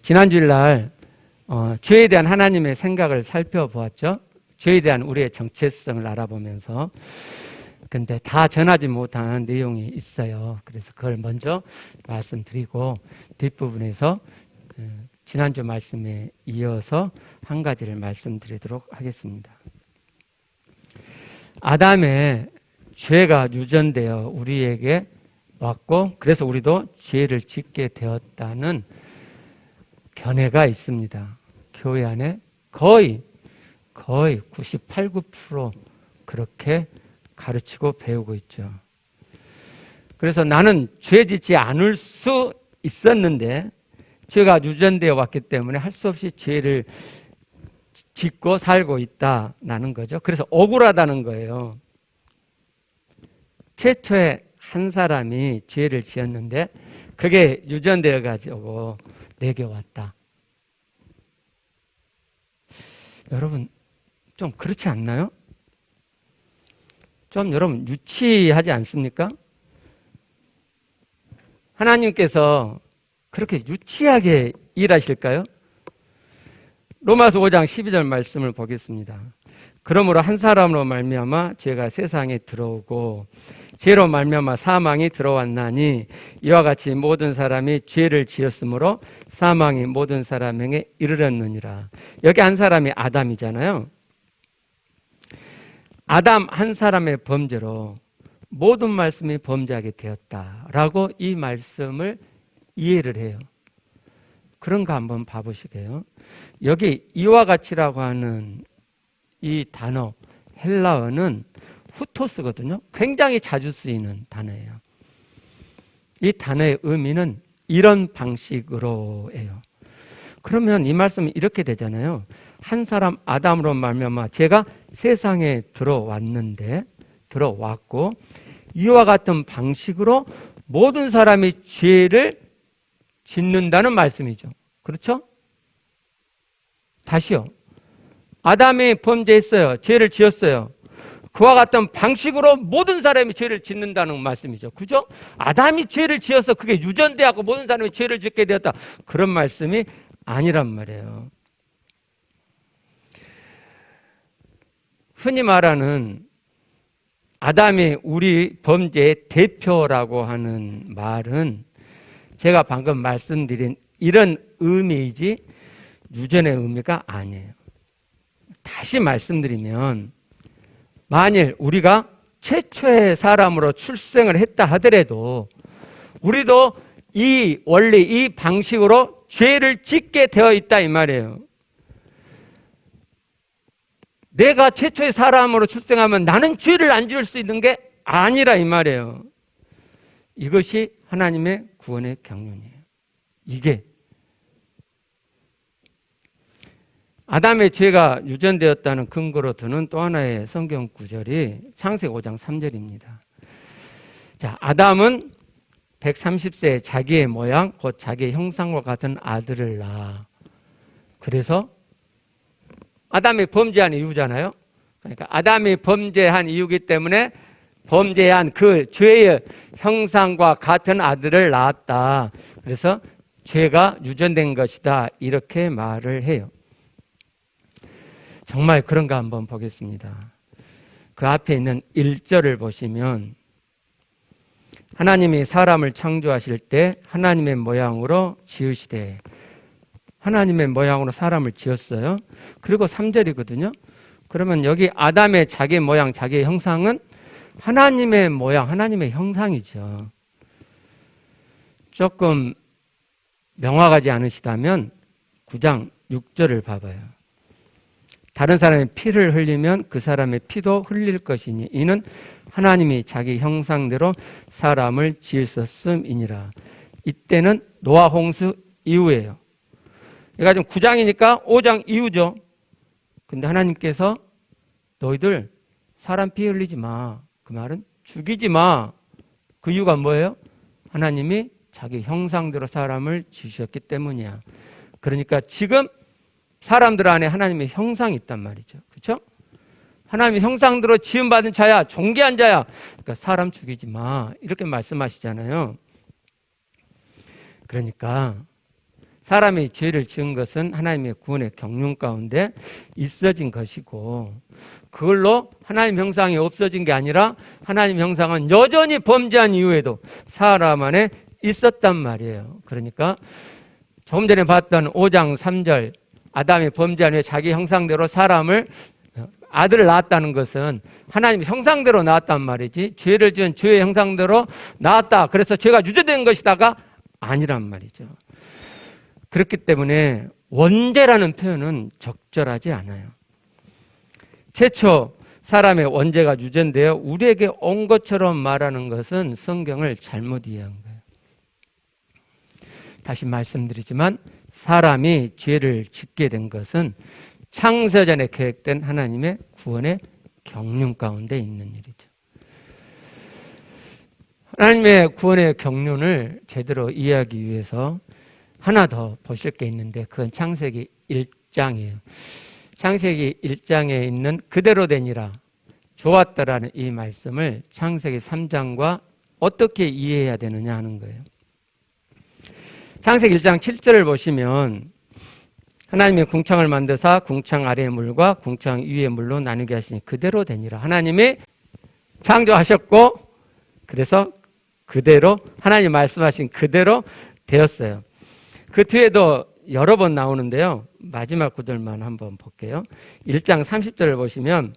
지난주일 날 죄에 대한 하나님의 생각을 살펴보았죠. 죄에 대한 우리의 정체성을 알아보면서. 근데 다 전하지 못한 내용이 있어요. 그래서 그걸 먼저 말씀드리고 뒷부분에서 지난주 말씀에 이어서 한 가지를 말씀드리도록 하겠습니다. 아담의 죄가 유전되어 우리에게 왔고 그래서 우리도 죄를 짓게 되었다는 견해가 있습니다. 교회 안에 거의 98, 9% 그렇게 가르치고 배우고 있죠. 그래서 나는 죄 짓지 않을 수 있었는데 죄가 유전되어 왔기 때문에 할 수 없이 죄를 짓고 살고 있다는 거죠. 그래서 억울하다는 거예요. 최초에 한 사람이 죄를 지었는데 그게 유전되어 가지고 내게 왔다. 여러분 좀 그렇지 않나요? 좀 여러분 유치하지 않습니까? 하나님께서 그렇게 유치하게 일하실까요? 로마서 5장 12절 말씀을 보겠습니다. 그러므로 한 사람으로 말미암아 죄가 세상에 들어오고 죄로 말미암아 사망이 들어왔나니 이와 같이 모든 사람이 죄를 지었으므로 사망이 모든 사람에게 이르렀느니라. 여기 한 사람이 아담이잖아요. 아담 한 사람의 범죄로 모든 말씀이 범죄하게 되었다라고 이 말씀을 이해를 해요. 그런가 한번 봐보시게요. 여기 이와 같이라고 하는 이 단어 헬라어는 후토스거든요. 굉장히 자주 쓰이는 단어예요. 이 단어의 의미는 이런 방식으로예요. 그러면 이 말씀이 이렇게 되잖아요. 한 사람 아담으로 말미암아 죄가 세상에 들어왔고 이와 같은 방식으로 모든 사람이 죄를 짓는다는 말씀이죠. 그렇죠? 다시요. 아담이 범죄했어요. 죄를 지었어요. 그와 같은 방식으로 모든 사람이 죄를 짓는다는 말씀이죠. 그죠? 아담이 죄를 지어서 그게 유전되었고 모든 사람이 죄를 짓게 되었다. 그런 말씀이 아니란 말이에요. 흔히 말하는 아담이 우리 범죄의 대표라고 하는 말은 제가 방금 말씀드린 이런 의미이지 유전의 의미가 아니에요. 다시 말씀드리면 만일 우리가 최초의 사람으로 출생을 했다 하더라도 우리도 이 원리, 이 방식으로 죄를 짓게 되어 있다 이 말이에요. 내가 최초의 사람으로 출생하면 나는 죄를 안 지을 수 있는 게 아니라 이 말이에요. 이것이 하나님의 구원의 경륜이에요. 이게 아담의 죄가 유전되었다는 근거로 드는 또 하나의 성경 구절이 창세기 5장 3절입니다. 자, 아담은 130세에 자기의 모양, 곧 자기의 형상과 같은 아들을 낳아. 그래서 아담이 범죄한 이유잖아요. 그러니까 아담이 범죄한 이유이기 때문에 범죄한 그 죄의 형상과 같은 아들을 낳았다. 그래서 죄가 유전된 것이다. 이렇게 말을 해요. 정말 그런가 한번 보겠습니다. 그 앞에 있는 1절을 보시면 하나님이 사람을 창조하실 때 하나님의 모양으로 지으시되 하나님의 모양으로 사람을 지었어요. 그리고 3절이거든요. 그러면 여기 아담의 자기 모양, 자기의 형상은 하나님의 모양, 하나님의 형상이죠. 조금 명확하지 않으시다면 9장 6절을 봐봐요. 다른 사람의 피를 흘리면 그 사람의 피도 흘릴 것이니 이는 하나님이 자기 형상대로 사람을 지으셨음이니라. 이때는 노아 홍수 이후예요. 얘가 지금 9장이니까 5장 이후죠. 근데 하나님께서 너희들 사람 피 흘리지 마. 그 말은 죽이지 마. 그 이유가 뭐예요? 하나님이 자기 형상대로 사람을 지으셨기 때문이야. 그러니까 지금 사람들 안에 하나님의 형상이 있단 말이죠. 그렇죠? 하나님의 형상대로 지음받은 자야, 존귀한 자야. 그러니까 사람 죽이지 마. 이렇게 말씀하시잖아요. 그러니까 사람이 죄를 지은 것은 하나님의 구원의 경륜 가운데 있어진 것이고, 그걸로 하나님 형상이 없어진 게 아니라 하나님 형상은 여전히 범죄한 이후에도 사람 안에 있었단 말이에요. 그러니까 조금 전에 봤던 5장 3절, 아담이 범죄한 후에 자기 형상대로 사람을, 아들을 낳았다는 것은 하나님 형상대로 낳았단 말이지, 죄를 지은 죄의 형상대로 낳았다, 그래서 죄가 유죄된 것이다가 아니란 말이죠. 그렇기 때문에 원죄라는 표현은 적절하지 않아요. 최초 사람의 원죄가 유죄인데요, 우리에게 온 것처럼 말하는 것은 성경을 잘못 이해한 거예요. 다시 말씀드리지만 사람이 죄를 짓게 된 것은 창세전에 계획된 하나님의 구원의 경륜 가운데 있는 일이죠. 하나님의 구원의 경륜을 제대로 이해하기 위해서 하나 더 보실 게 있는데, 그건 창세기 1장이에요. 창세기 1장에 있는 그대로 되니라, 좋았더라는 이 말씀을 창세기 3장과 어떻게 이해해야 되느냐 하는 거예요. 창세기 1장 7절을 보시면 하나님이 궁창을 만드사 궁창 아래의 물과 궁창 위의 물로 나누게 하시니 그대로 되니라. 하나님이 창조하셨고, 그래서 그대로 하나님 말씀하신 그대로 되었어요. 그 뒤에도 여러 번 나오는데요, 마지막 구절만 한번 볼게요. 1장 30절을 보시면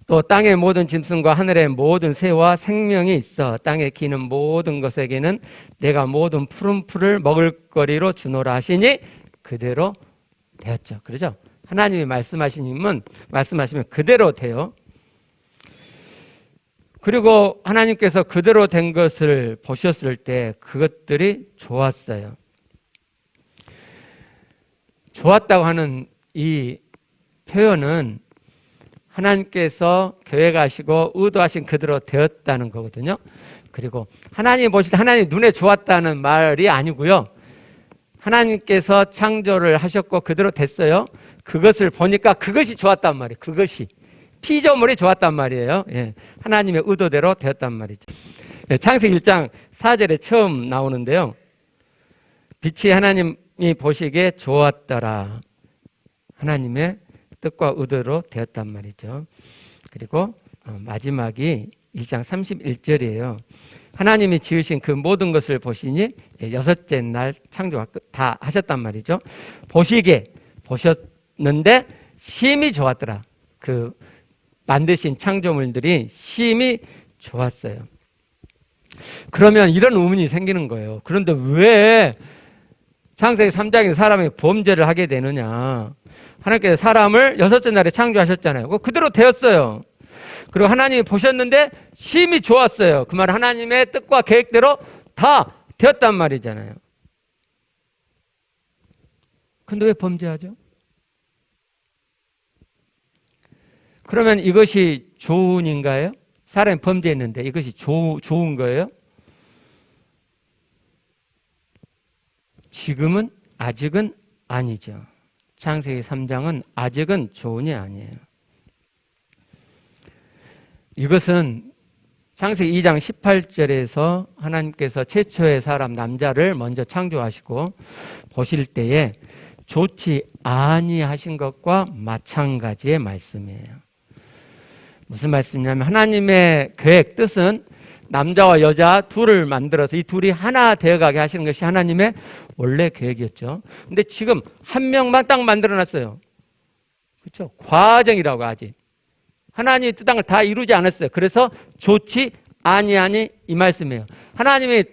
또 땅의 모든 짐승과 하늘의 모든 새와 생명이 있어 땅에 기는 모든 것에게는 내가 모든 푸른 풀을 먹을거리로 주노라 하시니 그대로 되었죠. 그러죠? 하나님이 말씀하시면 그대로 돼요. 그리고 하나님께서 그대로 된 것을 보셨을 때 그것들이 좋았어요. 좋았다고 하는 이 표현은 하나님께서 계획하시고 의도하신 그대로 되었다는 거거든요. 그리고 하나님 보실 때 하나님 눈에 좋았다는 말이 아니고요, 하나님께서 창조를 하셨고 그대로 됐어요. 그것을 보니까 그것이 좋았단 말이에요. 그것이 피조물이 좋았단 말이에요. 예, 하나님의 의도대로 되었단 말이죠. 예, 창세기 1장 4절에 처음 나오는데요, 빛이 하나님이 보시기에 좋았더라. 하나님의 뜻과 의도로 되었단 말이죠. 그리고 마지막이 1장 31절이에요. 하나님이 지으신 그 모든 것을 보시니 여섯째 날 창조가 다 하셨단 말이죠. 보시기에 보셨는데 심히 좋았더라. 그 만드신 창조물들이 심히 좋았어요. 그러면 이런 의문이 생기는 거예요. 그런데 왜 창세기 3장에 사람이 범죄를 하게 되느냐? 하나님께서 사람을 여섯째 날에 창조하셨잖아요. 그대로 되었어요. 그리고 하나님이 보셨는데 심히 좋았어요. 그 말은 하나님의 뜻과 계획대로 다 되었단 말이잖아요. 근데 왜 범죄하죠? 그러면 이것이 좋은인가요? 사람이 범죄했는데 이것이 좋은 거예요? 지금은 아직은 아니죠. 창세기 3장은 아직은 좋은이 아니에요. 이것은 창세기 2장 18절에서 하나님께서 최초의 사람 남자를 먼저 창조하시고 보실 때에 좋지 아니하신 것과 마찬가지의 말씀이에요. 무슨 말씀이냐면 하나님의 계획, 뜻은 남자와 여자 둘을 만들어서 이 둘이 하나 되어가게 하시는 것이 하나님의 원래 계획이었죠. 근데 지금 한 명만 딱 만들어놨어요. 그렇죠? 과정이라고 아직. 하나님의 뜻을 다 이루지 않았어요. 그래서 좋지 아니하니 이 말씀이에요. 하나님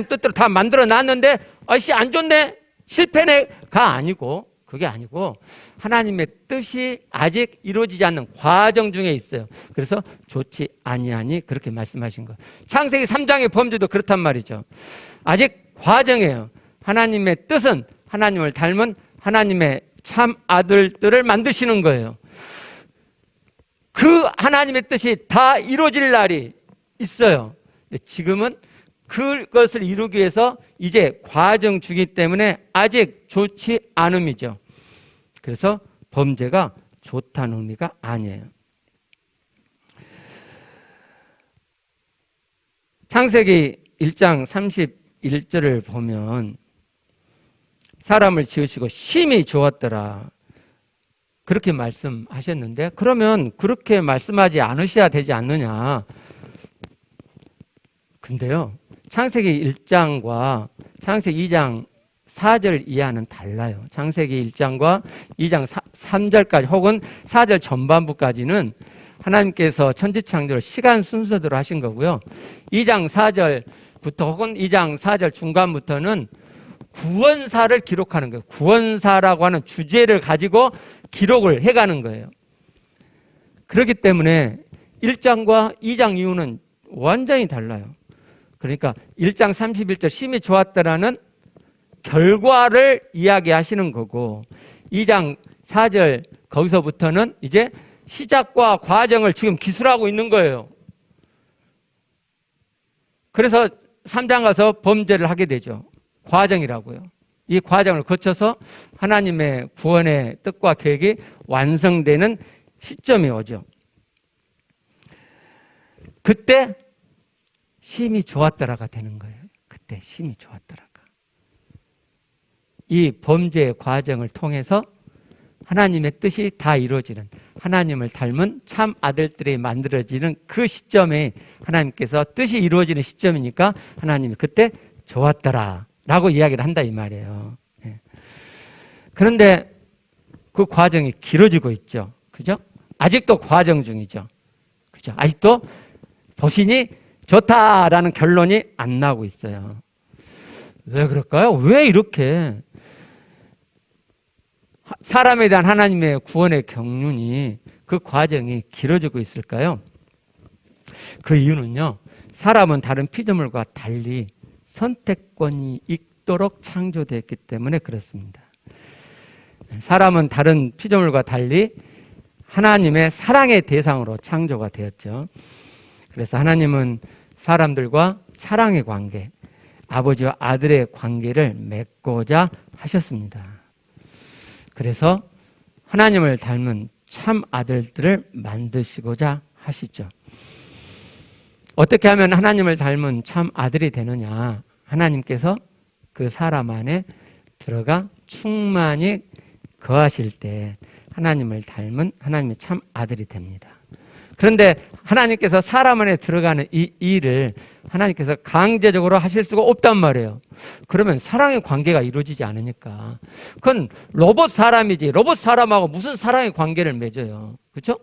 뜻대로 다 만들어놨는데 아씨 안 좋네, 실패네가 아니고, 그게 아니고 하나님의 뜻이 아직 이루어지지 않는 과정 중에 있어요. 그래서 좋지 아니하니 그렇게 말씀하신 거예요. 창세기 3장의 범죄도 그렇단 말이죠. 아직 과정이에요. 하나님의 뜻은 하나님을 닮은 하나님의 참 아들들을 만드시는 거예요. 그 하나님의 뜻이 다 이루어질 날이 있어요. 지금은 그것을 이루기 위해서 이제 과정 중이기 때문에 아직 좋지 않음이죠. 그래서 범죄가 좋다는 의미가 아니에요. 창세기 1장 31절을 보면 사람을 지으시고 심히 좋았더라. 그렇게 말씀하셨는데, 그러면 그렇게 말씀하지 않으셔야 되지 않느냐. 근데요, 창세기 1장과 창세기 2장 4절 이하는 달라요. 창세기 1장과 2장 3절까지 혹은 4절 전반부까지는 하나님께서 천지창조를 시간 순서대로 하신 거고요. 2장 4절부터 혹은 2장 4절 중간부터는 구원사를 기록하는 거예요. 구원사라고 하는 주제를 가지고 기록을 해가는 거예요. 그렇기 때문에 1장과 2장 이후는 완전히 달라요. 그러니까 1장 31절 심히 좋았다라는 결과를 이야기하시는 거고, 2장 4절 거기서부터는 이제 시작과 과정을 지금 기술하고 있는 거예요. 그래서 3장 가서 범죄를 하게 되죠. 과정이라고요. 이 과정을 거쳐서 하나님의 구원의 뜻과 계획이 완성되는 시점이 오죠. 그때 심히 좋았더라가 되는 거예요. 그때 심히 좋았더라가. 이 범죄의 과정을 통해서 하나님의 뜻이 다 이루어지는, 하나님을 닮은 참 아들들이 만들어지는 그 시점에 하나님께서 뜻이 이루어지는 시점이니까 하나님이 그때 좋았더라 라고 이야기를 한다 이 말이에요. 그런데 그 과정이 길어지고 있죠. 그죠? 아직도 과정 중이죠. 그죠? 아직도 보시니 좋다라는 결론이 안 나오고 있어요. 왜 그럴까요? 왜 이렇게 사람에 대한 하나님의 구원의 경륜이, 그 과정이 길어지고 있을까요? 그 이유는요, 사람은 다른 피조물과 달리 선택권이 있도록 창조되었기 때문에 그렇습니다. 사람은 다른 피조물과 달리 하나님의 사랑의 대상으로 창조가 되었죠. 그래서 하나님은 사람들과 사랑의 관계, 아버지와 아들의 관계를 맺고자 하셨습니다. 그래서 하나님을 닮은 참 아들들을 만드시고자 하시죠. 어떻게 하면 하나님을 닮은 참 아들이 되느냐? 하나님께서 그 사람 안에 들어가 충만히 거하실 때 하나님을 닮은 하나님의 참 아들이 됩니다. 그런데 하나님께서 사람 안에 들어가는 이 일을 하나님께서 강제적으로 하실 수가 없단 말이에요. 그러면 사랑의 관계가 이루어지지 않으니까. 그건 로봇 사람이지, 로봇 사람하고 무슨 사랑의 관계를 맺어요. 그렇죠?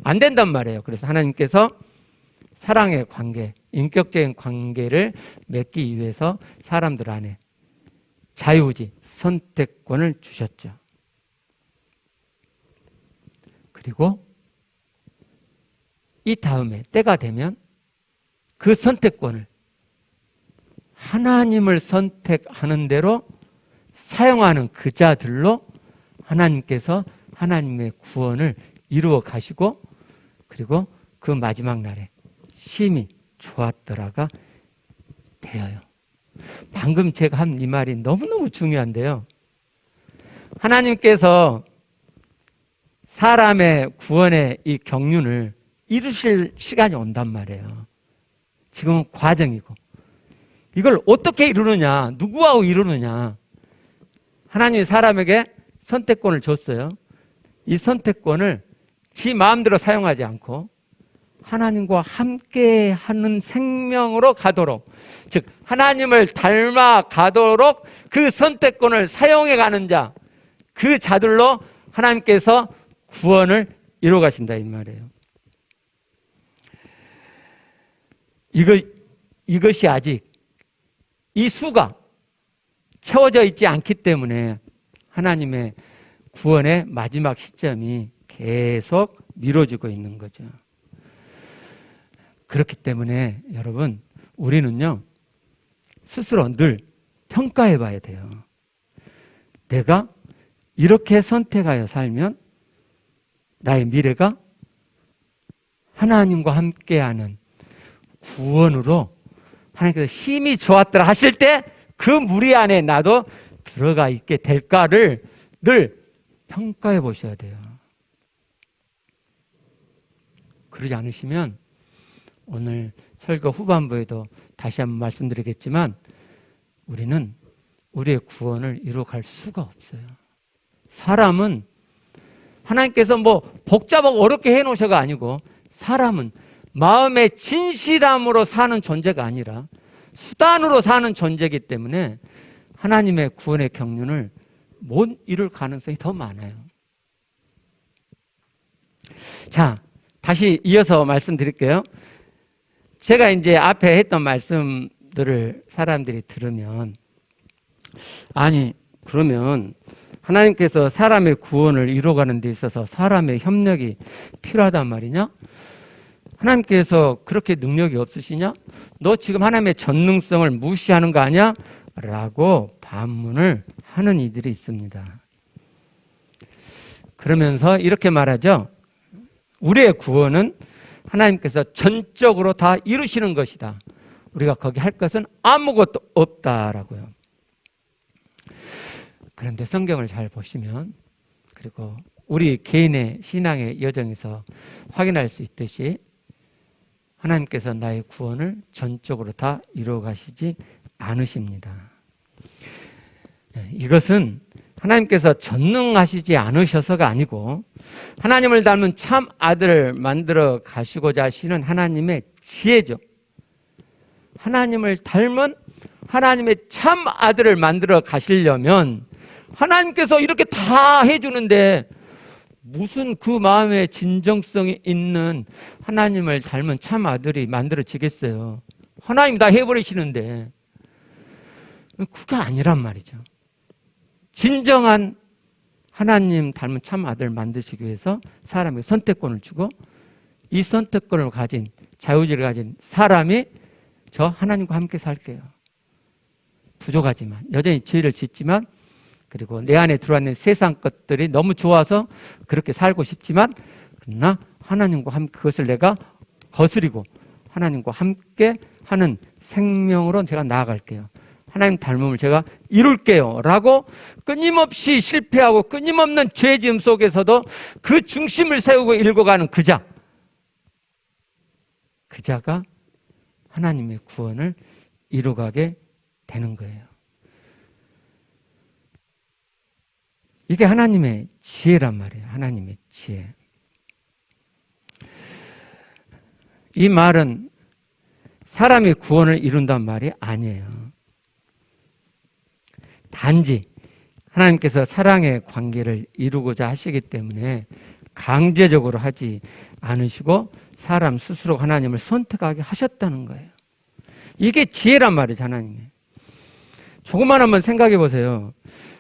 안 된단 말이에요. 그래서 하나님께서 사랑의 관계, 인격적인 관계를 맺기 위해서 사람들 안에 자유의지, 선택권을 주셨죠. 그리고 이 다음에 때가 되면 그 선택권을 하나님을 선택하는 대로 사용하는 그 자들로 하나님께서 하나님의 구원을 이루어 가시고, 그리고 그 마지막 날에 심히 좋았더라가 되어요. 방금 제가 한 이 말이 너무너무 중요한데요. 하나님께서 사람의 구원의 이 경륜을 이루실 시간이 온단 말이에요. 지금은 과정이고, 이걸 어떻게 이루느냐, 누구하고 이루느냐. 하나님이 사람에게 선택권을 줬어요. 이 선택권을 지 마음대로 사용하지 않고 하나님과 함께하는 생명으로 가도록, 즉 하나님을 닮아 가도록 그 선택권을 사용해 가는 자, 그 자들로 하나님께서 구원을 이루어 가신다 이 말이에요. 이것이 아직 이 수가 채워져 있지 않기 때문에 하나님의 구원의 마지막 시점이 계속 미뤄지고 있는 거죠. 그렇기 때문에 여러분, 우리는요 스스로 늘 평가해 봐야 돼요. 내가 이렇게 선택하여 살면 나의 미래가 하나님과 함께하는 구원으로 하나님께서 심히 좋았더라 하실 때 그 무리 안에 나도 들어가 있게 될까를 늘 평가해 보셔야 돼요. 그러지 않으시면 오늘 설교 후반부에도 다시 한번 말씀드리겠지만 우리는 우리의 구원을 이루어갈 수가 없어요. 사람은 하나님께서 뭐 복잡하고 어렵게 해놓으셔가 아니고 사람은 마음의 진실함으로 사는 존재가 아니라 수단으로 사는 존재이기 때문에 하나님의 구원의 경륜을 못 이룰 가능성이 더 많아요. 자, 다시 이어서 말씀드릴게요. 제가 이제 앞에 했던 말씀들을 사람들이 들으면, 아니, 그러면 하나님께서 사람의 구원을 이루어가는 데 있어서 사람의 협력이 필요하단 말이냐? 하나님께서 그렇게 능력이 없으시냐? 너 지금 하나님의 전능성을 무시하는 거 아니야? 라고 반문을 하는 이들이 있습니다. 그러면서 이렇게 말하죠. 우리의 구원은 하나님께서 전적으로 다 이루시는 것이다. 우리가 거기 할 것은 아무것도 없다라고요. 그런데 성경을 잘 보시면, 그리고 우리 개인의 신앙의 여정에서 확인할 수 있듯이 하나님께서 나의 구원을 전적으로 다 이루어 가시지 않으십니다. 이것은 하나님께서 전능하시지 않으셔서가 아니고 하나님을 닮은 참 아들을 만들어 가시고자 하시는 하나님의 지혜죠. 하나님을 닮은 하나님의 참 아들을 만들어 가시려면 하나님께서 이렇게 다 해주는데 무슨 그 마음에 진정성이 있는 하나님을 닮은 참 아들이 만들어지겠어요. 하나님 다 해버리시는데. 그게 아니란 말이죠. 진정한 하나님 닮은 참 아들을 만드시기 위해서 사람에게 선택권을 주고 이 선택권을 가진, 자유지를 가진 사람이 저 하나님과 함께 살게요. 부족하지만, 여전히 죄를 짓지만, 그리고 내 안에 들어왔는 세상 것들이 너무 좋아서 그렇게 살고 싶지만, 그러나 하나님과 함께 그것을 내가 거스리고 하나님과 함께 하는 생명으로 제가 나아갈게요. 하나님 닮음을 제가 이룰게요. 라고 끊임없이 실패하고 끊임없는 죄지음 속에서도 그 중심을 세우고 읽어가는 그자가 하나님의 구원을 이루어가게 되는 거예요. 이게 하나님의 지혜란 말이에요. 하나님의 지혜. 이 말은 사람이 구원을 이룬단 말이 아니에요. 단지 하나님께서 사랑의 관계를 이루고자 하시기 때문에 강제적으로 하지 않으시고 사람 스스로 하나님을 선택하게 하셨다는 거예요. 이게 지혜란 말이죠, 하나님의. 조금만 한번 생각해 보세요.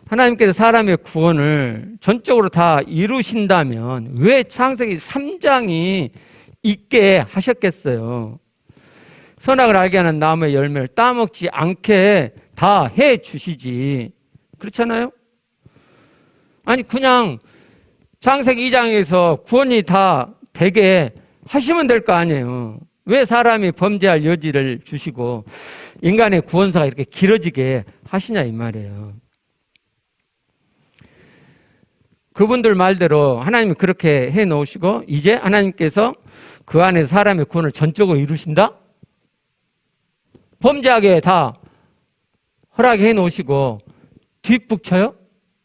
하나님께서 사람의 구원을 전적으로 다 이루신다면 왜 창세기 3장이 있게 하셨겠어요? 선악을 알게 하는 나무의 열매를 따먹지 않게 다 해 주시지. 그렇잖아요? 아니 그냥 창세기 2장에서 구원이 다 되게 하시면 될 거 아니에요. 왜 사람이 범죄할 여지를 주시고 인간의 구원사가 이렇게 길어지게 하시냐 이 말이에요. 그분들 말대로 하나님이 그렇게 해 놓으시고 이제 하나님께서 그 안에서 사람의 구원을 전적으로 이루신다? 범죄하게 다 허락해 놓으시고 뒷북 쳐요?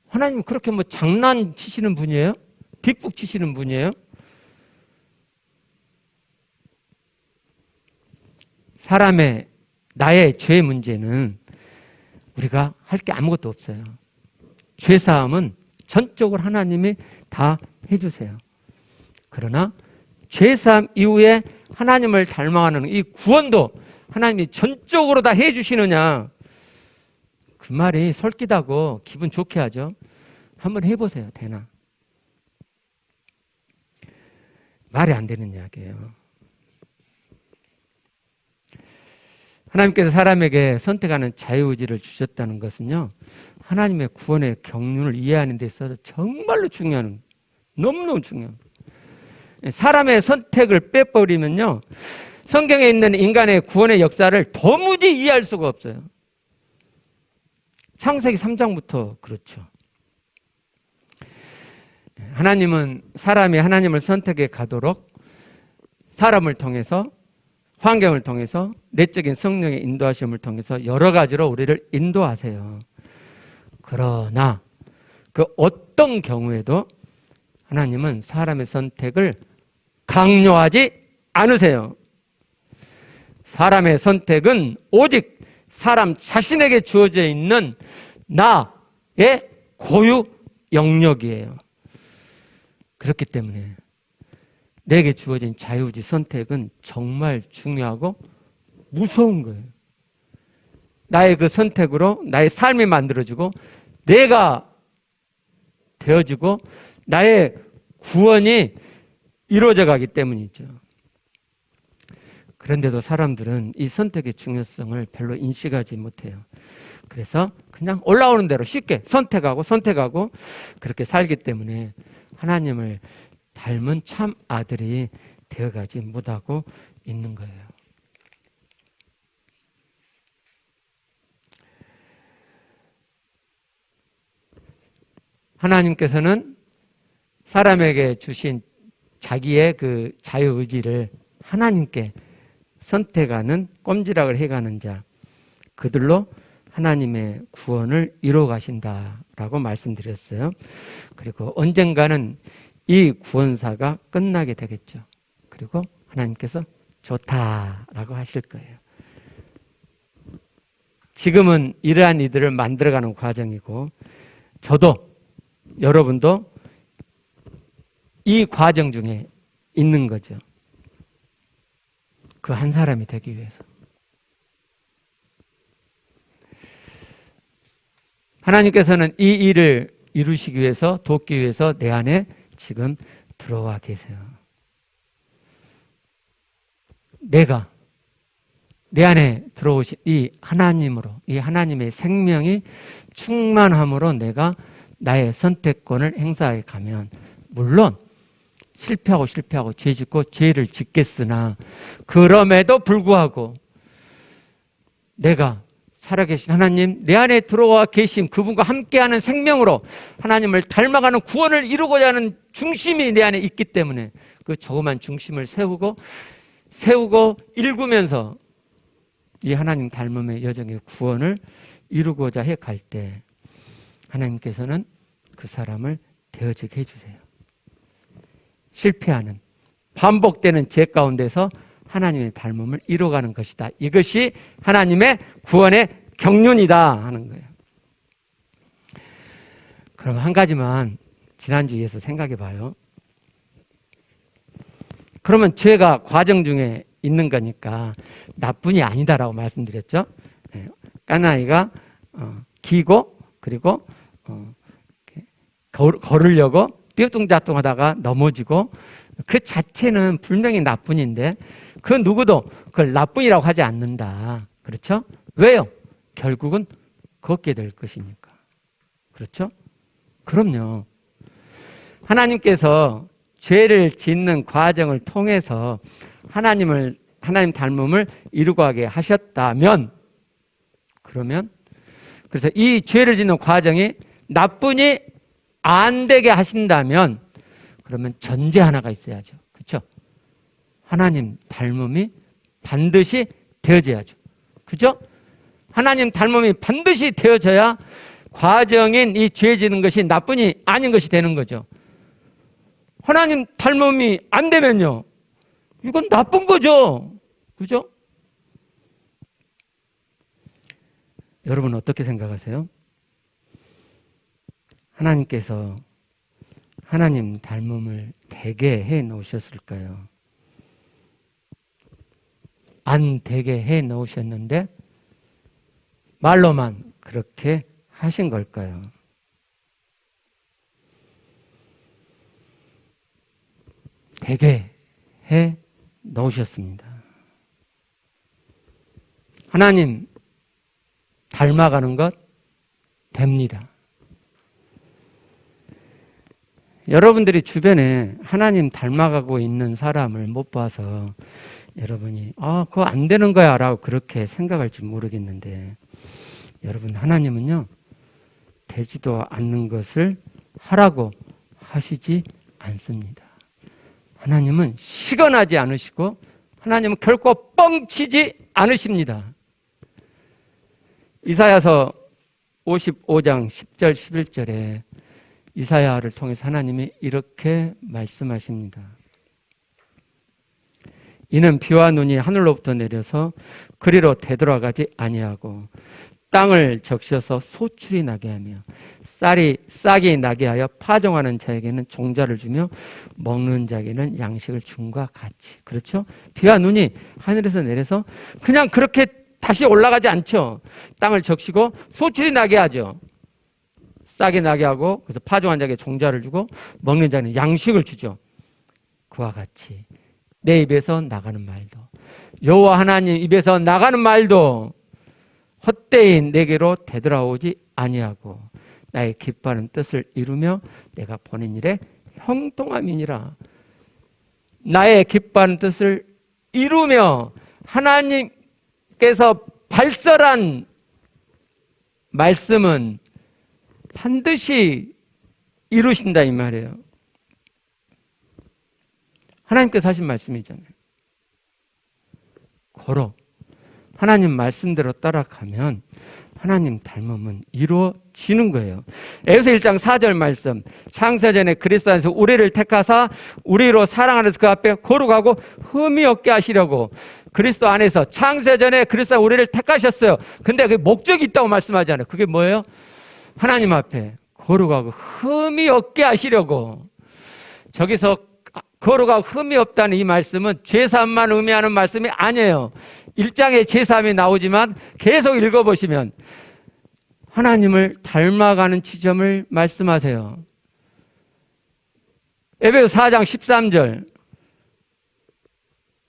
하나님은 그렇게 뭐 장난치시는 분이에요? 뒷북 치시는 분이에요? 나의 죄 문제는 우리가 할 게 아무것도 없어요. 죄사함은 전적으로 하나님이 다 해주세요. 그러나 죄사함 이후에 하나님을 닮아가는 이 구원도 하나님이 전적으로 다 해주시느냐? 그 말이 솔깃하고 기분 좋게 하죠. 한번 해보세요. 되나? 말이 안 되는 이야기예요. 하나님께서 사람에게 선택하는 자유의지를 주셨다는 것은요, 하나님의 구원의 경륜을 이해하는 데 있어서 정말로 중요한, 너무너무 중요한. 사람의 선택을 빼버리면요, 성경에 있는 인간의 구원의 역사를 도무지 이해할 수가 없어요. 창세기 3장부터 그렇죠. 하나님은 사람이 하나님을 선택해 가도록 사람을 통해서, 환경을 통해서, 내적인 성령의 인도하심을 통해서 여러 가지로 우리를 인도하세요. 그러나 그 어떤 경우에도 하나님은 사람의 선택을 강요하지 않으세요. 사람의 선택은 오직 사람 자신에게 주어져 있는 나의 고유 영역이에요. 그렇기 때문에 내게 주어진 자유지 선택은 정말 중요하고 무서운 거예요. 나의 그 선택으로 나의 삶이 만들어지고 내가 되어지고 나의 구원이 이루어져 가기 때문이죠. 그런데도 사람들은 이 선택의 중요성을 별로 인식하지 못해요. 그래서 그냥 올라오는 대로 쉽게 선택하고 그렇게 살기 때문에 하나님을 닮은 참 아들이 되어가지 못하고 있는 거예요. 하나님께서는 사람에게 주신 자기의 그 자유의지를 하나님께 선택하는 꼼지락을 해가는 자, 그들로 하나님의 구원을 이루어 가신다라고 말씀드렸어요. 그리고 언젠가는 이 구원사가 끝나게 되겠죠. 그리고 하나님께서 좋다라고 하실 거예요. 지금은 이러한 이들을 만들어가는 과정이고 저도 여러분도 이 과정 중에 있는 거죠. 그 한 사람이 되기 위해서. 하나님께서는 이 일을 이루시기 위해서, 돕기 위해서 내 안에 지금 들어와 계세요. 내가 내 안에 들어오신 이 하나님으로, 이 하나님의 생명이 충만함으로 내가 나의 선택권을 행사해 가면, 물론 실패하고 죄 짓고 죄를 짓겠으나 그럼에도 불구하고 내가 살아계신 하나님, 내 안에 들어와 계신 그분과 함께하는 생명으로 하나님을 닮아가는 구원을 이루고자 하는 중심이 내 안에 있기 때문에 그 조그만 중심을 세우고 일구면서 이 하나님 닮음의 여정의 구원을 이루고자 해 갈 때 하나님께서는 그 사람을 되어지게 해주세요. 실패하는, 반복되는 죄 가운데서 하나님의 닮음을 이루어가는 것이다. 이것이 하나님의 구원의 경륜이다 하는 거예요. 그럼 한 가지만 지난주에서 생각해 봐요. 그러면 죄가 과정 중에 있는 거니까 나뿐이 아니다라고 말씀드렸죠. 까나니가 기고 그리고 걸으려고 띄어뚱자뚱하다가 넘어지고 그 자체는 분명히 나뿐인데 그 누구도 그걸 나뿐이라고 하지 않는다. 그렇죠? 왜요? 결국은 걷게 될 것이니까. 그렇죠? 그럼요. 하나님께서 죄를 짓는 과정을 통해서 하나님 닮음을 이루고하게 하셨다면, 그러면 그래서 이 죄를 짓는 과정이 나뿐이 안 되게 하신다면 그러면 전제 하나가 있어야죠. 그렇죠? 하나님 닮음이 반드시 되어져야죠. 그죠? 하나님 닮음이 반드시 되어져야 과정인 이 죄 지는 것이 나뿐이 아닌 것이 되는 거죠. 하나님 닮음이 안 되면요, 이건 나쁜 거죠. 그죠? 여러분 어떻게 생각하세요? 하나님께서 하나님 닮음을 되게 해 놓으셨을까요? 안 되게 해 놓으셨는데 말로만 그렇게 하신 걸까요? 되게 해 놓으셨습니다. 하나님 닮아가는 것 됩니다. 여러분들이 주변에 하나님 닮아가고 있는 사람을 못 봐서 여러분이 그거 안 되는 거야 라고 그렇게 생각할지 모르겠는데, 여러분, 하나님은요 되지도 않는 것을 하라고 하시지 않습니다. 하나님은 시건하지 않으시고 하나님은 결코 뻥치지 않으십니다. 이사야서 55장 10절 11절에 이사야를 통해서 하나님이 이렇게 말씀하십니다. 이는 비와 눈이 하늘로부터 내려서 그리로 되돌아가지 아니하고 땅을 적셔서 소출이 나게 하며 싹이 나게 하여 파종하는 자에게는 종자를 주며 먹는 자에게는 양식을 줌과 같이. 그렇죠? 비와 눈이 하늘에서 내려서 그냥 그렇게 다시 올라가지 않죠. 땅을 적시고 소출이 나게 하죠. 싹이 나게 하고 그래서 파종한 자에게 종자를 주고 먹는 자는 양식을 주죠. 그와 같이 내 입에서 나가는 말도 여호와 하나님 입에서 나가는 말도 헛되이 내게로 되돌아오지 아니하고 나의 기뻐하는 뜻을 이루며 내가 보낸 일에 형통함이니라. 나의 기뻐하는 뜻을 이루며 하나님께서 발설한 말씀은 반드시 이루신다 이 말이에요. 하나님께서 하신 말씀이잖아요. 고로 하나님 말씀대로 따라가면 하나님 닮음은 이루어지는 거예요. 에베소 1장 4절 말씀, 창세전에 그리스도 안에서 우리를 택하사 우리로 사랑 안에서 그 앞에 거룩하고 흠이 없게 하시려고. 그리스도 안에서 창세전에 그리스도 안에 우리를 택하셨어요. 근데 그 목적이 있다고 말씀하잖아요. 그게 뭐예요? 하나님 앞에 거룩하고 흠이 없게 하시려고. 저기서 거룩하고 흠이 없다는 이 말씀은 죄사함만 의미하는 말씀이 아니에요. 1장에 죄사함이 나오지만 계속 읽어보시면 하나님을 닮아가는 지점을 말씀하세요. 에베소 4장 13절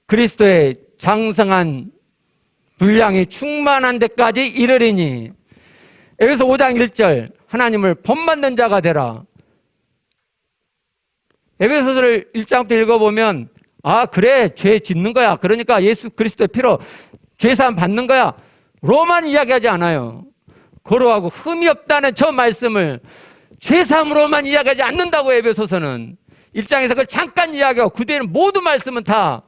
그리스도의 장성한 분량이 충만한 데까지 이르리니. 에베소 5장 1절 하나님을 본받는 자가 되라. 에베소서를 1장부터 읽어보면 아 그래 죄 짓는 거야. 그러니까 예수 그리스도의 피로 죄사함 받는 거야. 로만 이야기하지 않아요. 거룩하고 흠이 없다는 저 말씀을 죄사함으로만 이야기하지 않는다고. 에베소서는 1장에서 그걸 잠깐 이야기하고 그 뒤에는 모든 말씀은 다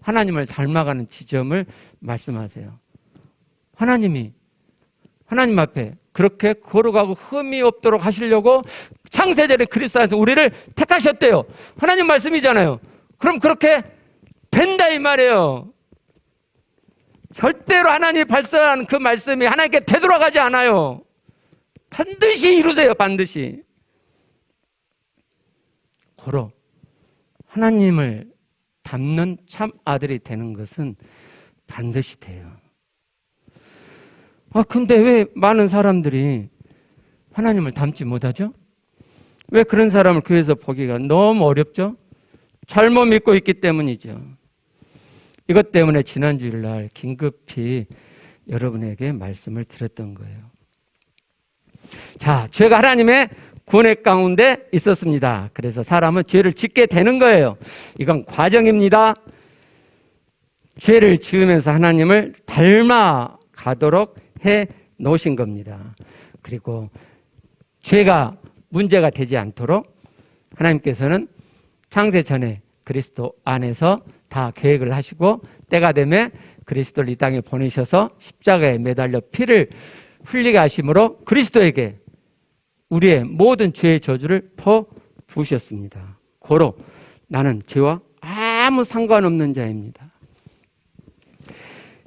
하나님을 닮아가는 지점을 말씀하세요. 하나님이 하나님 앞에 그렇게 거룩하고 흠이 없도록 하시려고 창세전에 그리스도 안에서 우리를 택하셨대요. 하나님 말씀이잖아요. 그럼 그렇게 된다 이 말이에요. 절대로 하나님이 발설하는 그 말씀이 하나님께 되돌아가지 않아요. 반드시 이루세요. 반드시. 고로 하나님을 닮는 참 아들이 되는 것은 반드시 돼요. 근데 왜 많은 사람들이 하나님을 닮지 못하죠? 왜 그런 사람을 교회에서 보기가 너무 어렵죠? 잘못 믿고 있기 때문이죠. 이것 때문에 지난 주일날 긴급히 여러분에게 말씀을 드렸던 거예요. 자, 죄가 하나님의 구원의 가운데 있었습니다. 그래서 사람은 죄를 짓게 되는 거예요. 이건 과정입니다. 죄를 지으면서 하나님을 닮아가도록 해 놓으신 겁니다. 그리고 죄가 문제가 되지 않도록 하나님께서는 창세 전에 그리스도 안에서 다 계획을 하시고 때가 되면 그리스도를 이 땅에 보내셔서 십자가에 매달려 피를 흘리게 하심으로 그리스도에게 우리의 모든 죄의 저주를 퍼부으셨습니다. 고로 나는 죄와 아무 상관없는 자입니다.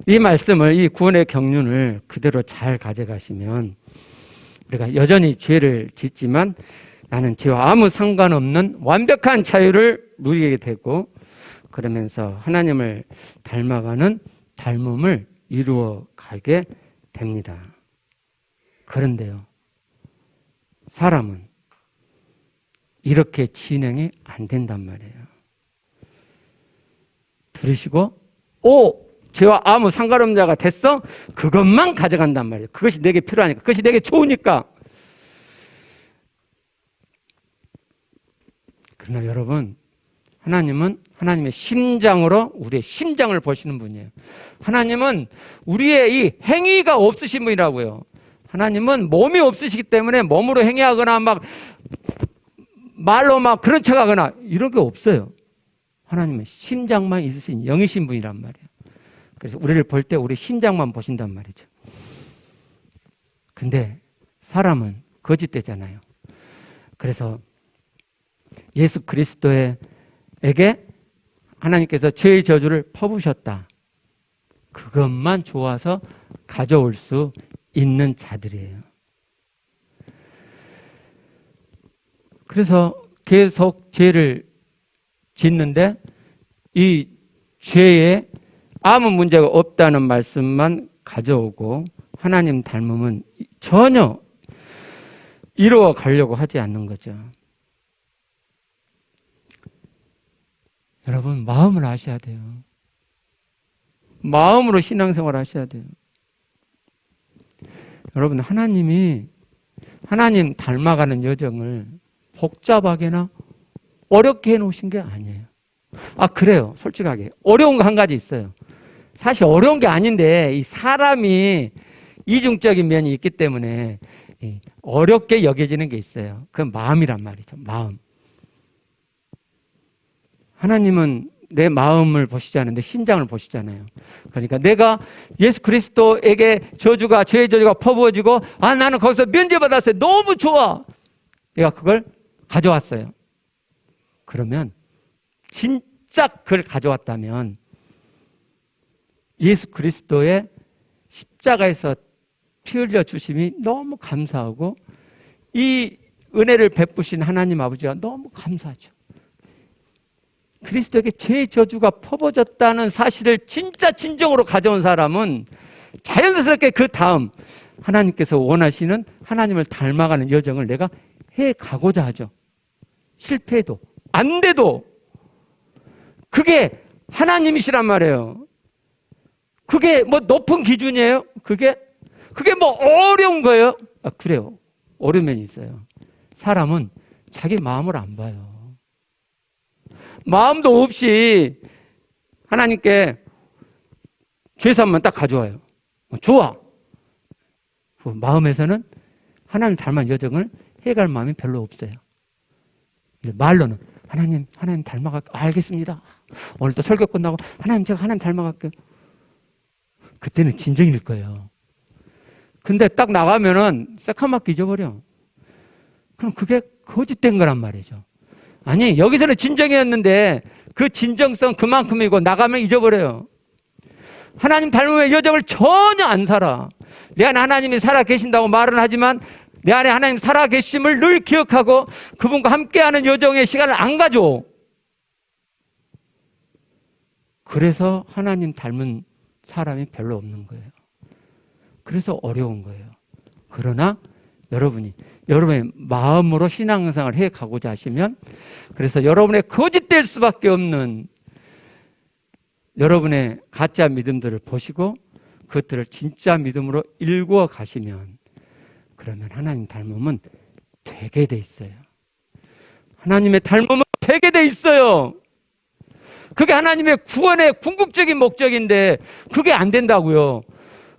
이 말씀을, 이 구원의 경륜을 그대로 잘 가져가시면 우리가 여전히 죄를 짓지만 나는 죄와 아무 상관없는 완벽한 자유를 누리게 되고 그러면서 하나님을 닮아가는 닮음을 이루어 가게 됩니다. 그런데요, 사람은 이렇게 진행이 안 된단 말이에요. 들으시고 죄와 아무 상관없는 자가 됐어? 그것만 가져간단 말이에요. 그것이 내게 필요하니까, 그것이 내게 좋으니까. 그러나 여러분, 하나님은 하나님의 심장으로 우리의 심장을 보시는 분이에요. 하나님은 우리의 이 행위가 없으신 분이라고요. 하나님은 몸이 없으시기 때문에 몸으로 행위하거나 막 말로 막 그런 척하거나 이런 게 없어요. 하나님은 심장만 있으신 영이신 분이란 말이에요. 그래서 우리를 볼 때 우리 심장만 보신단 말이죠. 근데 사람은 거짓되잖아요. 그래서 예수 그리스도에게 하나님께서 죄의 저주를 퍼부으셨다. 그것만 좋아서 가져올 수 있는 자들이에요. 그래서 계속 죄를 짓는데 이 죄에 아무 문제가 없다는 말씀만 가져오고 하나님 닮음은 전혀 이루어 가려고 하지 않는 거죠. 여러분, 마음을 아셔야 돼요. 마음으로 신앙생활 하셔야 돼요. 여러분, 하나님이 하나님 닮아가는 여정을 복잡하게나 어렵게 해놓으신 게 아니에요. 아, 그래요. 솔직하게. 어려운 거 한 가지 있어요. 사실 어려운 게 아닌데 이 사람이 이중적인 면이 있기 때문에 어렵게 여겨지는 게 있어요. 그건 마음이란 말이죠. 마음. 하나님은 내 마음을 보시지 않는데 심장을 보시잖아요. 그러니까 내가 예수 그리스도에게 저주가, 죄의 저주가 퍼부어지고, 아, 나는 거기서 면제받았어요. 너무 좋아. 내가 그걸 가져왔어요. 그러면 진짜 그걸 가져왔다면 예수 그리스도의 십자가에서 피 흘려 주심이 너무 감사하고 이 은혜를 베푸신 하나님 아버지가 너무 감사하죠. 그리스도에게 죄의 저주가 퍼부어졌다는 사실을 진짜 진정으로 가져온 사람은 자연스럽게 그 다음 하나님께서 원하시는 하나님을 닮아가는 여정을 내가 해 가고자 하죠. 실패해도 안 돼도 그게 하나님이시란 말이에요. 그게 뭐 높은 기준이에요? 그게 뭐 어려운 거예요? 아, 그래요. 어려운 면이 있어요. 사람은 자기 마음을 안 봐요. 마음도 없이 하나님께 죄산만 딱 가져와요. 좋아. 그 마음에서는 하나님 닮은 여정을 해갈 마음이 별로 없어요. 말로는 하나님 닮아갈게요. 알겠습니다. 오늘 또 설교 끝나고 제가 하나님 닮아갈게요. 그때는 진정일 거예요. 근데 딱 나가면은 새카맣게 잊어버려. 그럼 그게 거짓된 거란 말이죠. 아니, 여기서는 진정이었는데 그 진정성 그만큼이고 나가면 잊어버려요. 하나님 닮음의 여정을 전혀 안 살아. 내 안에 하나님이 살아 계신다고 말은 하지만 내 안에 하나님 살아 계심을 늘 기억하고 그분과 함께하는 여정의 시간을 안 가져. 그래서 하나님 닮은 사람이 별로 없는 거예요. 그래서 어려운 거예요. 그러나 여러분의 마음으로 신앙생활을 해 가고자 하시면, 그래서 여러분의 거짓될 수밖에 없는 여러분의 가짜 믿음들을 보시고 그것들을 진짜 믿음으로 일구어 가시면, 그러면 하나님 닮음은 되게 돼 있어요. 하나님의 닮음은 되게 돼 있어요. 그게 하나님의 구원의 궁극적인 목적인데 그게 안 된다고요.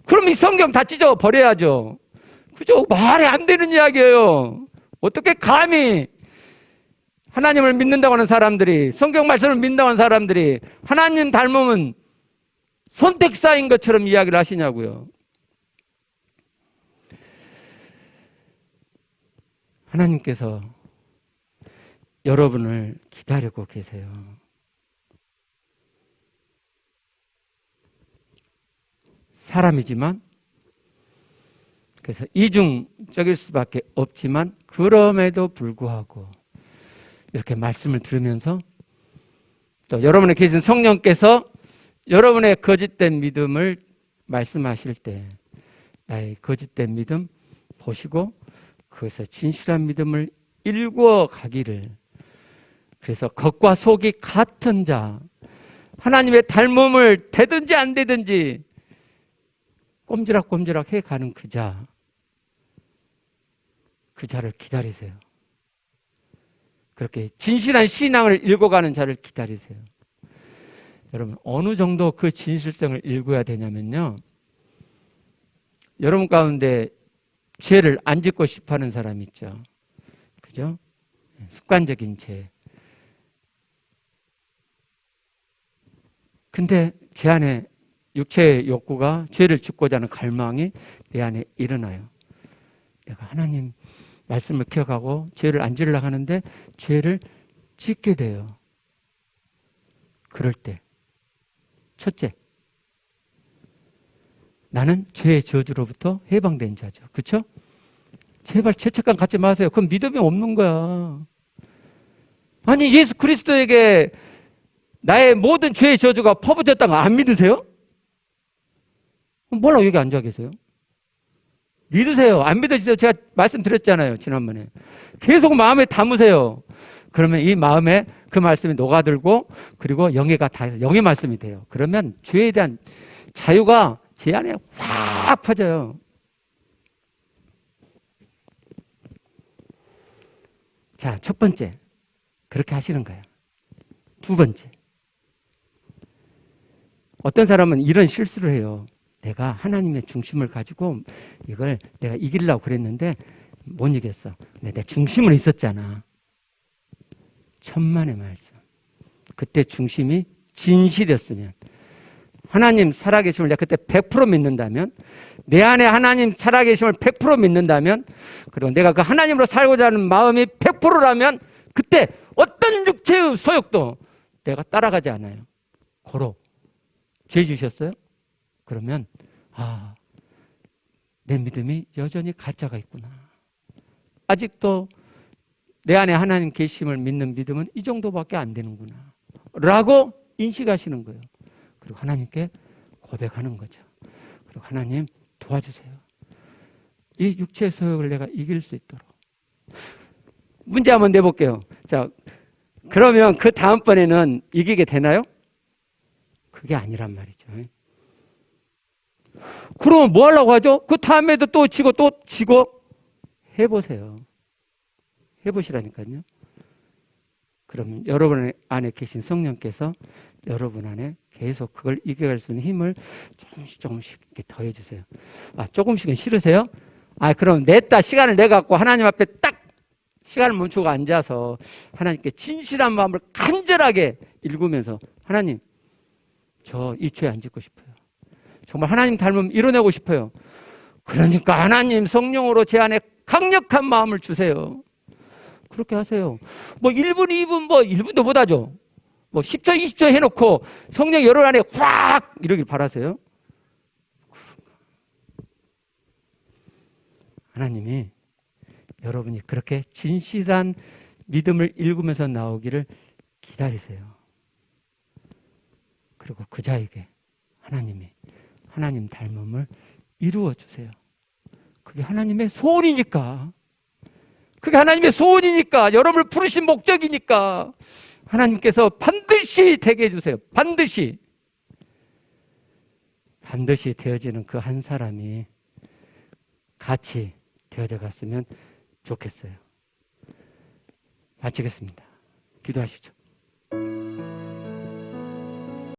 그럼 이 성경 다 찢어 버려야죠. 그죠? 말이 안 되는 이야기예요. 어떻게 감히 하나님을 믿는다고 하는 사람들이, 성경 말씀을 믿는다고 하는 사람들이 하나님 닮음은 선택사인 것처럼 이야기를 하시냐고요. 하나님께서 여러분을 기다리고 계세요. 사람이지만, 그래서 이중적일 수밖에 없지만 그럼에도 불구하고 이렇게 말씀을 들으면서 또 여러분에 계신 성령께서 여러분의 거짓된 믿음을 말씀하실 때 나의 거짓된 믿음 보시고 그것에서 진실한 믿음을 일구어 가기를, 그래서 겉과 속이 같은 자, 하나님의 닮음을 되든지 안 되든지 꼼지락꼼지락 해가는 그 자를 기다리세요. 그렇게 진실한 신앙을 읽어가는 자를 기다리세요. 여러분, 어느 정도 그 진실성을 읽어야 되냐면요, 여러분 가운데 죄를 안 짓고 싶어하는 사람 있죠. 그죠? 습관적인 죄. 근데 제 안에 육체의 욕구가 죄를 짓고자 하는 갈망이 내 안에 일어나요. 내가 하나님 말씀을 기억하고 죄를 안 지으려고 하는데 죄를 짓게 돼요. 그럴 때 첫째, 나는 죄의 저주로부터 해방된 자죠. 그렇죠? 제발 죄책감 갖지 마세요. 그건 믿음이 없는 거야. 아니, 예수 그리스도에게 나의 모든 죄의 저주가 퍼부어졌다는 거 안 믿으세요? 뭐라고 여기 앉아 계세요? 믿으세요. 안 믿으세요? 제가 말씀드렸잖아요, 지난번에. 계속 마음에 담으세요. 그러면 이 마음에 그 말씀이 녹아들고, 그리고 영예가 다해서 영의 말씀이 돼요. 그러면 죄에 대한 자유가 제 안에 확 퍼져요. 자, 첫 번째, 그렇게 하시는 거예요. 두 번째, 어떤 사람은 이런 실수를 해요. 내가 하나님의 중심을 가지고 이걸 내가 이기려고 그랬는데 못 이겼어. 근데 내 중심은 있었잖아. 천만의 말씀. 그때 중심이 진실이었으면, 하나님 살아계심을 내가 그때 100% 믿는다면, 내 안에 하나님 살아계심을 100% 믿는다면, 그리고 내가 그 하나님으로 살고자 하는 마음이 100%라면 그때 어떤 육체의 소욕도 내가 따라가지 않아요. 고로 죄 지으셨어요? 그러면 내 믿음이 여전히 가짜가 있구나. 아직도 내 안에 하나님 계심을 믿는 믿음은 이 정도밖에 안 되는구나 라고 인식하시는 거예요. 그리고 하나님께 고백하는 거죠. 그리고 하나님 도와주세요. 이 육체의 소욕을 내가 이길 수 있도록. 문제 한번 내볼게요. 자, 그러면 그 다음번에는 이기게 되나요? 그게 아니란 말이죠. 그러면 뭐 하려고 하죠? 그 다음에도 또 지고 해보세요. 해보시라니까요. 그러면 여러분 안에 계신 성령께서 여러분 안에 계속 그걸 이겨갈 수 있는 힘을 조금씩 이렇게 더해주세요. 조금씩은 싫으세요? 그럼 냈다 시간을 내갖고 하나님 앞에 딱 시간을 멈추고 앉아서 하나님께 진실한 마음을 간절하게 읽으면서, 하나님, 저 이 죄 안 짓고 싶어요. 정말 하나님 닮음 이뤄내고 싶어요. 그러니까 하나님 성령으로 제 안에 강력한 마음을 주세요. 그렇게 하세요. 1분, 2분, 1분도 못하죠. 10초, 20초 해놓고 성령 여러분 안에 확 이러길 바라세요. 하나님이 여러분이 그렇게 진실한 믿음을 읽으면서 나오기를 기다리세요. 그리고 그 자에게 하나님이 하나님 닮음을 이루어 주세요. 그게 하나님의 소원이니까. 그게 하나님의 소원이니까. 여러분을 부르신 목적이니까. 하나님께서 반드시 되게 해주세요. 반드시 되어지는 그 한 사람이 같이 되어져 갔으면 좋겠어요. 마치겠습니다. 기도하시죠.